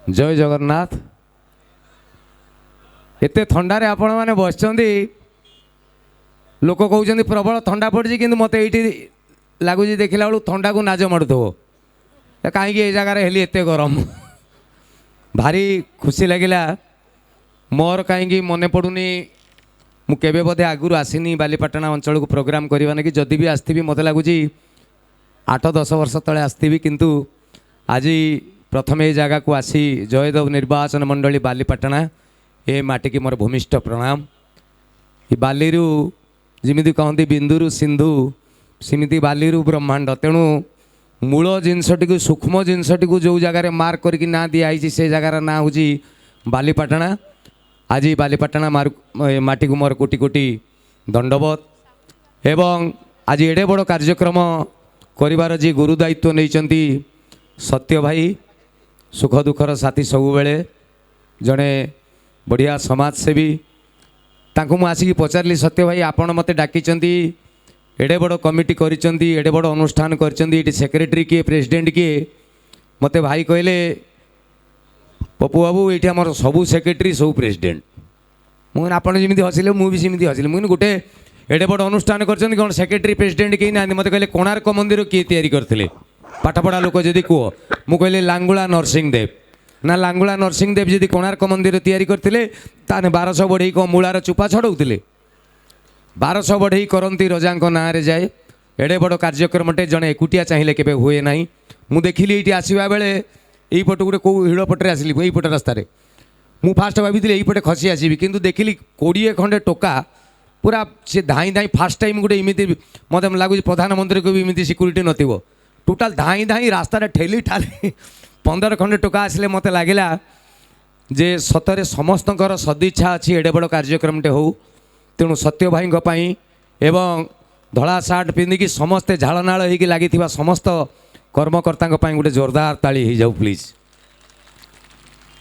जय जगन्नाथ। एते थंडारे आपण मैंने बस लोक कहते प्रबल थंडा पड़ी कि मत ये लगुच देखला बेलू थंडा को नाज माड़ुव कहीं ये जगार हेली एत गरम भारी खुशी लगिला मोर कहीं मन पड़ुनी मुझे बोधे आगुरी आसनी बालीपाटना अंचल को प्रोग्राम करवा ना कि जदि भी आसती मत लगुच 8-10 वर्ष तले आसती किंतु आज प्रथम ये जगह को आसी जयदेव निर्वाचन मंडली बालीपाटना ए माटी की मोर भूमिष्ठ प्रणाम। ये बालीरू जिमिति कहती बिंदुरु सिंधु सिमिति बालीरू ब्रह्मांड तेणु मूल जिनसटी सूक्ष्म जिनसटी जो जगार मार्क करके ना दिखाई से जगार ना हूँ बालीपाटना। आज बालीपाटना माटी को मोर कोटि कोटि दंडवत एवं आज एडे बड़ कार्यक्रम करिवार जी गुरु दायित्व नहीं सत्य भाई सुख दुखर साथी सबु बेले जड़े बढ़िया समाजसेवी तांको मु आसिक पचारि सत्य भाई आपण मते डाकी एडे बड़ कमिटी करिसेंती एडे बड़ अनुष्ठान करिसेंती सेक्रेटरी किए प्रेसिडेंट किए मते भाई कहले पप्पू बाबू ये आम सबू सेक्रेटरी सब प्रेसिडेंट मुझे आपड़ जमी हसिले मुझे हसिले मुझे गोटे एडे बड़ अनुष्ठान कर कौन सेक्रेटरी प्रेसिडेंट कहीं ना मत कहले कोणार्क मंदिर किए तैयारी करते पाठपढ़ा लोक जदि कह मु कहली लांगुला नरसिंहदेव ना लांगुला नरसिंहदेव जदि कोणार्क मंदिर तैयारी करते 1200 बढ़ई को मूलार चुपा छड़ौले 1200 बढ़ई करती रजा ना जाए एडे बड़ कार्यक्रमटे जड़े एकुटिया चाहिए केवे हुए ना मु देखिली ये आसवा बेले यही पट गोटे कौ हिड़ पटे आसली यही पटे रास्तार मु फास्ट भाभी यही पटे खसी आसवि किंतु देखिली 20 खंडे टोका पूरा से धाई धाई फास्ट टाइम गोटे इमिति मत लगुच प्रधानमंत्री को भी इमिति सिक्यूरीटी नथिबो टोटाल धाई धाई रास्तार ठेली ठाली 15 खंडे टोका आसले मत लगिला जे सतरे समस्तकर सदिच्छा अच्छी एडे बड़ कार्यक्रमटे हो तेणु सत्य भाई एवं धड़ा सार्ट पिंधिकी समस्ते झाड़नाड़ होगी लगी समस्त कर्मकर्ता गोटे जोरदार ताली हो जाऊ प्लीज।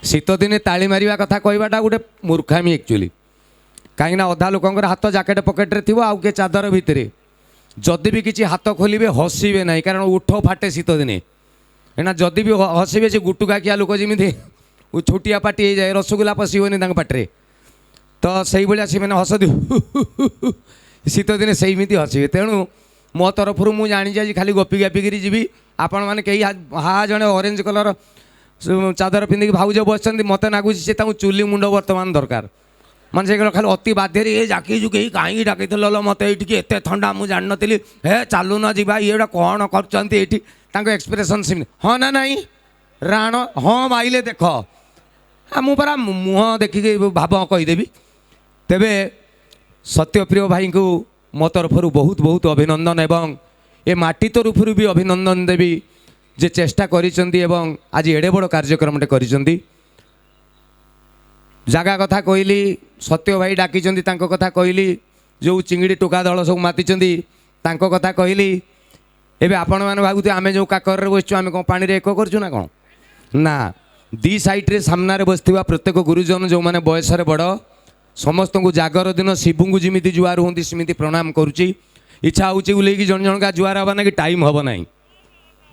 शीत दिने ताली मारिया कथा कहवाटा गोटे मूर्खामी एक्चुअली कहीं अधा लोकंर हाथ जैकेट पकेट्रे थी आउ के चादर भितर जदि भी किसी हाथ खोलिए हसवे ना कारण उठ फाटे शीत दिने एना जदि भी हसवे से गुटुका किया लोक जमी छुटिया पाटी हो जाए रसगोला पशोनी पाटे तो से भाया से मैंने हस दू शीत दिने से हसवे तेणु मो तरफ मुझे जानी खाली गपी गापिकी जी आपण मैंने कई हा जड़े ऑरेंज कलर चादर पिंधिक भाउज बस मत लगुच से चुली मुंड बर्तमान दरकार माने से खाली अति बाध्य ये जाकी जुके कहीं डाक मत ये एत थंडा मुझे जान नी हे चलू न जा ये कौन कर एक्सप्रेसन सेम हाँ ना नाई राण हाँ माइले देख मुझे मुह देखिए भाव कहीदेवी तेबे सत्यप्रिय भाई को मो तरफ बहुत बहुत अभिनंदन एवं ए माटी तरफ भी अभिनंदन देवी जे चेष्टा करिसेंती एवं आज एडे बड़ कार्यक्रमटे करिसेंती। जगह कथा कहली सत्य भाई डाकी कथा कहली जो चिंगड़ी टोका दल सब मातिचंदी तांको कथा कहली एबे आपण माने भागुते आमे जो काकर बसचु आमे कोन पानी रे एको करचु ना कोन ना दी साइड रे सामना रे बसथिबा प्रत्येक गुरुजन जो माने बयस रे बड़ समस्त को जागर दिन शिवु को जमी जुआर होती सेमती प्रणाम करुच्ची इच्छा हो जन जन का जुआर हवा ना कि टाइम हम ना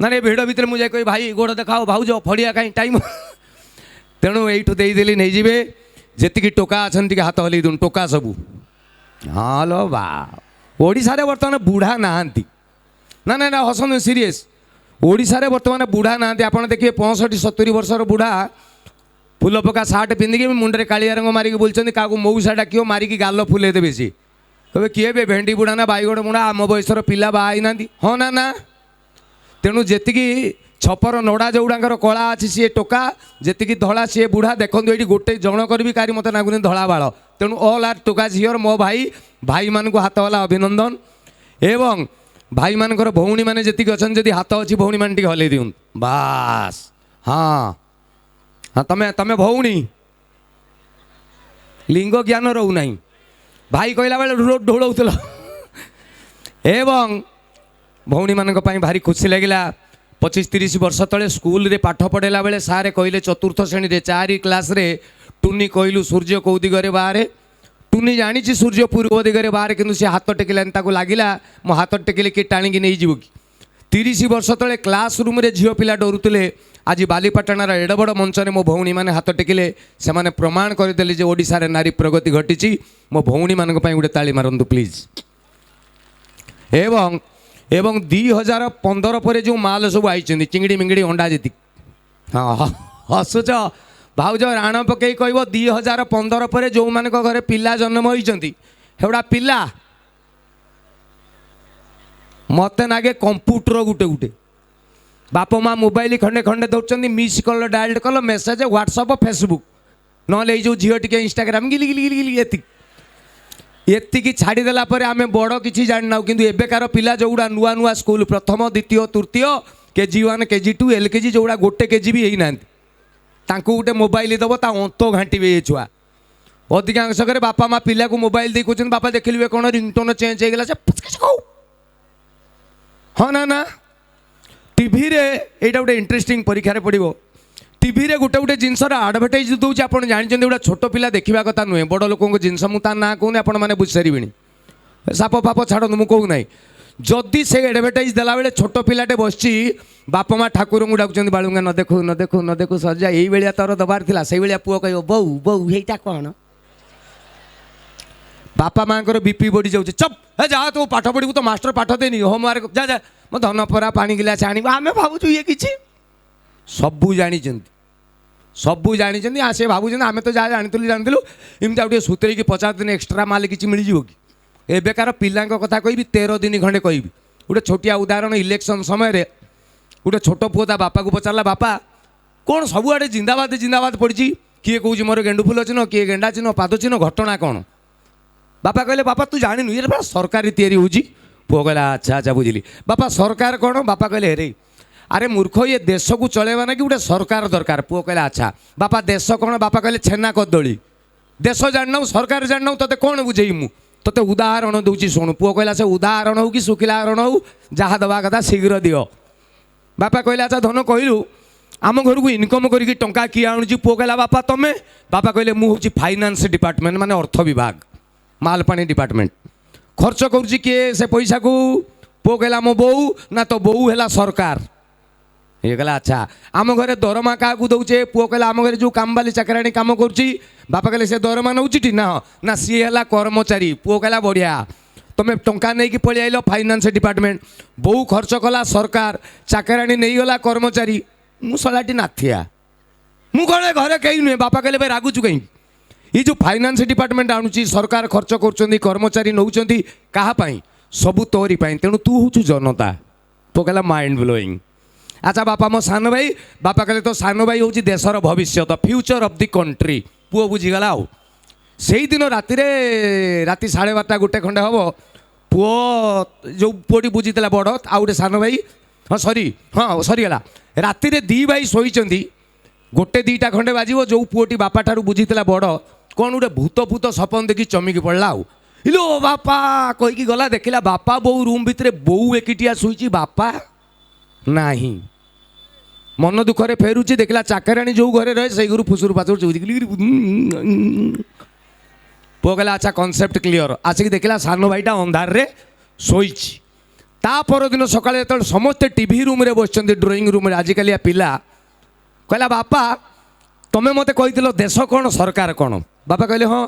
ना भिड़ भितर मुझे कह भाई गोड़ देखाओ भाउज फड़िया कहीं टाइम तेणु यू देदेली नहीं जी जी टोका अच्छा हाथ हल दून टोका सबू हाँ लो बा ओडिशा रे बर्तमान बुढ़ा नहांती ना ना ना हसन सीरीयस ओडिशा रे बर्तमान बुढ़ा नहांती आपड़ देखिए 65-70 वर्षर बुढ़ा फुल पका सार्ट पिंधिकी मुंडे कालिया रंग मारिकी बोलते क्या मऊसा डाक मारिकी गाल फुले देवे सी कहे किए बे भेंडी बुढ़ा ना बाईगण बुढ़ा आम बयसर पिला बाई ना हाँ ना ना तेणु जी छपर नड़ा जोड़ाकर कला अच्छी सी टोका जी धला सी बुढ़ा देखो ये गोटे जनकर भी कारी मत नागुनि धला बाल तेणु ऑल आर टोका हियर मो भाई भाई मान को हाथ वाला अभिनंदन एवं भाई मानकर भौणी मैंने जी अच्छा जदि हाथ अच्छी भौणी मैंने हल्ई दिउँ बास हाँ हाँ तमें तमें भौणी लिंग ज्ञान रोना भाई कहला बेले ढोल एवं भौणी मान भारी खुशी लगिला 25-30 वर्ष तले स्कूल रे पाठ पढ़ेला बेले सारे कहले चतुर्थ श्रेणी रे 4 क्लास रे टुनी कहलु सूर्य कौ दिगरे बाहर टुनी जानी सूर्य पूर्व दिगरे बाहर किंतु से हाथ टेकिलानी ताको लागिला मो हाथ टेकिले कि टाणिकी नहीं जीव कि 30 वर्ष तले क्लास रूम रे झील पिला डरुले आज बालीपाटणार एड बड़ मंच में मो भौणी मैंने हाथ टेकिले से प्रमाण करदे जे ओडिशा रे नारी प्रगति घटी मो भौणी मान गोटे ताली मारतु प्लीज। एवं एवं 2015 पर जो माल सब आई चिंगड़ी मिंगड़ी अंडा जीति हाँ हसुच भाउज राण पकई कह 2015 पर जो मान घरे पिला जन्म होती हेड़ा पिला मत नागे कंप्यूटर गुटे गुटे बाप माँ मोबाइल खंडे खंडे दौरान मिस कल डायल कल मेसेज व्हाट्सअप फेसबुक ना झील टी इंस्टाग्राम गिली गिली गिली गिली एति छाड़देला आम बड़ कि जाना कि एबेकार पिला जोड़ा नुआ नुआ स्कूल प्रथम द्वितीय तृतीय KG1 KG2 LKG जोड़ा गोटे केजी भी होना गोटे मोबाइल दब ता अंत घाटे ये छुआ अधिकांश बापा माँ पिला को मोबाइल दे कहते बापा देखिए कौन रिंगटोन चेंज हो गला हाँ ना टीवी रे एटा गोटे इंटरेस्टिंग परीक्षा पड़ो टीवी रे गोटे गोटे जिनसर आडभर्टाइज दूसरी आप जानते गोटे छोट पिला देखा कथा नुहे बड़ लोक जिनस मुझे ना कहूनी आपने बुझी सारे साप फाप छाड़ मुझे कहूना जदि से एडभर्टाइज देला बेले छोट पिलाटे बसची बाप माँ ठाकुर को डाकुं बालुंगा न देखू न देखू न देखू सजा यही भाया तोर दबार था से भाया पुओ कह बो बो यहीटा कौन बापा माँ बीपी बढ़ी जाऊँ चप है जा तू पाठ पढ़ू तो मास्टर पाठ देनी होमवर्क जा जा मो धन परा पानी गिलास आनी आम भावुँ ये कि सबू जानी सबू जानी से भावुँ आम तो जहाँ जानी जानूँ इमती गोटे सुतरे 50 दिन एक्सट्रा माल कि मिल कि एबेकार पिला कथा कह 13 दिन खंडे कह गोटे छोटिया उदाहरण इलेक्शन समय गोटे छोट पुओ ता बापा को पचारा बापा कौन सबुआड़े जिंदाबाद जिंदाबाद पड़ी किए कौच मोर गेंडु फुल चिन्ह किए गेंडा चिन्ह पाद चिन्ह घटना कौन बापा कहले बापा तू जानी ये सरकारी तैयारी होची पुओ कहला अच्छा अच्छा बुझिली बापा सरकार कौन बापा कहले हेरे अरे मूर्ख ये देश को चलेबा ना कि गोटे सरकार दरकार पुओ कहला अच्छा बापा देश कौन बापा कहले छेना कदली देश जानना सरकार जानना तोते कौन बुझे मु तोते उदाहरण दूची शुणु पुओ कहला से उदाहरण हो कि शुखिला हरण हो जहाँ दवा कथा शीघ्र दियो बापा कहले अच्छा धन कहलु आम घर को इनकम करके टंका किए आणुची पुओ कहला बापा तमे बापा कहले मु होची फाइनान्स डिपार्टमेंट माने अर्थ विभाग मालपानी डिपार्टमेंट खर्च करुच्ची किए से पैसा को पुओ कहला मो बोऊ ना तो बोऊ है सरकार ये कहला अच्छा आम घरे दरमा क्या दौचे पुओ कहला आम घरे जो काम बाली चाकराणी काम करुच्ची बापा कहले से दरमा नौची ना ना सी है कर्मचारी पुओ कहला बढ़िया तुम टंका नहीं कि पलि आइल फाइनान्स डिपार्टमेंट बोऊ खर्च कला सरकार चाकराणी नहीं गला कर्मचारी मुसलाटी नाथिया मु कहे घरे कहीं नुहे बापा कहले भाई रागुचु कहीं ये जो फाइनान्स डिपार्टमेंट आणुची सरकार खर्च कर कर्मचारी नौ कहाँपाई सबू तोरी तेणु तू हूँ जनता तो कहला माइंड ब्लोइंग अच्छा बापा मो सान भाई बापा कहले तो सान भाई हूँ देशर भविष्य फ्यूचर ऑफ द कंट्री पुओ बुझीगला आउ से दिन राति 12:30 गोटे खंडे हम पुओ जो पुओटी बुझीला बड़ आउ गोटे सान भाई हाँ सरी हाँ सरीगला राति 2 भाई शोचती गोटे 2टा खंडे बाजिव जो पुओटी बापा ठारू बुझीला बड़ कौन गोटे भूत भूत सपन देखी चमिकी पड़ा आउ इलो बापा कहीकि गला देखला बापा बोऊ रूम भितर बोऊ एकिटिया शुई बापा नाही मन दुखरे फेरुची देखला चाकराणी जो घरे रहे से घर फुसुर फासुर पुओ कहला अच्छा कनसेप्ट क्लीयर आसिक देखला सान भाईटा अंधार रे शोइची ता परदिन सकाळे जेतेबेले समस्ते टीवी रूम रे बसचंती ड्राइंग रूम रे आजिकालिया पिला कहला बापा तमें मते कहिदिलो देश कौन सरकार कौन बापा कहले हाँ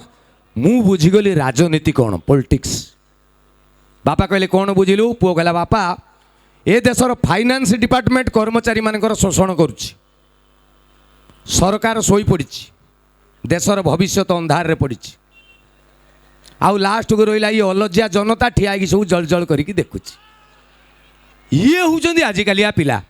मु बुझीगली राजनीति कौन पॉलिटिक्स बापा कहले कौन बुझिलु पुओ कहला बापा ए देशर फाइनान्स डिपार्टमेंट कर्मचारी मानकर शोषण करुच्ची सरकार शोई पड़ी देशर भविष्य अंधार रे पड़ी आउ लास्ट को रहा ये अलजिया जनता ठिया सब जल जल करके देखुची ये हूँ आजिकालिया पिला।